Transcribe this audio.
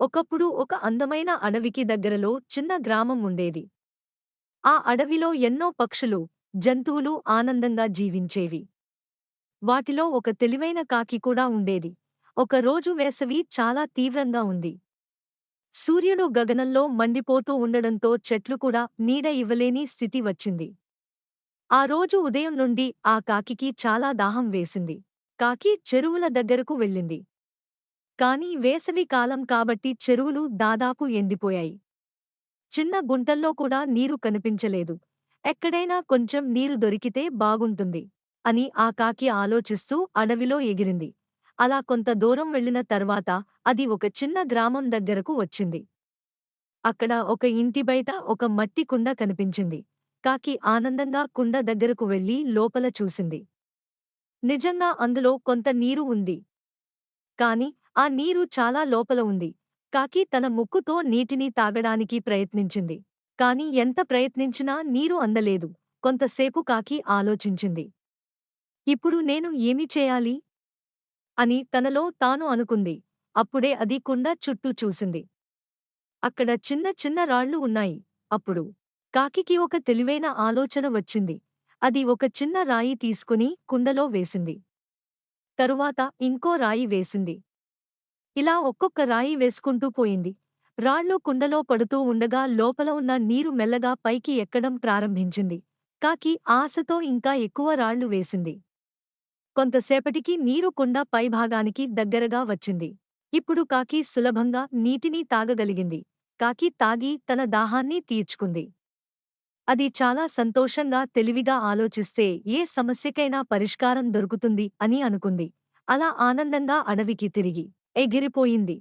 ఒకప్పుడు ఒక అందమైన అడవికి దగ్గరలో చిన్న గ్రామం ఉండేది. ఆ అడవిలో ఎన్నో పక్షులు, జంతువులు ఆనందంగా జీవించేవి. వాటిలో ఒక తెలివైన కాకి కూడా ఉండేది. ఒకరోజు వేసవి చాలా తీవ్రంగా ఉంది. సూర్యుడు గగనంలో మండిపోతూ ఉండడంతో చెట్లు కూడా నీడ ఇవ్వలేని స్థితి వచ్చింది. ఆ రోజు ఉదయం నుండి ఆ కాకికి చాలా దాహం వేసింది. కాకి చెరువుల దగ్గరకు వెళ్ళింది. కానీ వేసవి కాలం కాబట్టి చెరువులు దాదాపు ఎండిపోయాయి. చిన్న గుంటల్లో కూడా నీరు కనిపించలేదు. ఎక్కడైనా కొంచెం నీరు దొరికితే బాగుంటుంది అని ఆ కాకి ఆలోచిస్తూ అడవిలో ఎగిరింది. అలా కొంత దూరం వెళ్ళిన తర్వాత అది ఒక చిన్న గ్రామం దగ్గరకు వచ్చింది. అక్కడ ఒక ఇంటి బయట ఒక మట్టి కుండ కనిపించింది. కాకి ఆనందంగా కుండ దగ్గరకు వెళ్లి లోపల చూసింది. నిజంగా అందులో కొంత నీరు ఉంది. కాని ఆ నీరు చాలా లోపల ఉంది. కాకి తన ముక్కుతో నీటిని తాగడానికి ప్రయత్నించింది. కాని ఎంత ప్రయత్నించినా నీరు అందలేదు. కొంతసేపు కాకి ఆలోచించింది. ఇప్పుడు నేను ఏమి చేయాలి? అని తనలో తాను అనుకుంది. అప్పుడే అది కుండ చుట్టూ చూసింది. అక్కడ చిన్న చిన్న రాళ్ళు ఉన్నాయి. అప్పుడు కాకికి ఒక తెలివైన ఆలోచన వచ్చింది. అది ఒక చిన్న రాయి తీసుకుని కుండలో వేసింది. తరువాత ఇంకో రాయి వేసింది. ఇలా ఒక్కొక్క రాయి వేసుకుంటూ పోయింది. రాళ్ళు కుండలో పడుతూ ఉండగా లోపల ఉన్న నీరు మెల్లగా పైకి ఎక్కడం ప్రారంభించింది. కాకి ఆశతో ఇంకా ఎక్కువ రాళ్ళు వేసింది. కొంతసేపటికి నీరు కుండ పైభాగానికి దగ్గరగా వచ్చింది. ఇప్పుడు కాకి సులభంగా నీటిని తాగగలిగింది. కాకి తాగి తన దాహాన్ని తీర్చుకుంది. అది చాలా సంతోషంగా తెలివిగా ఆలోచిస్తే ఏ సమస్యకైనా పరిష్కారం దొరుకుతుంది అని అనుకుంది. అలా ఆనందంగా అడవికి తిరిగి ఎగిరిపోయింది.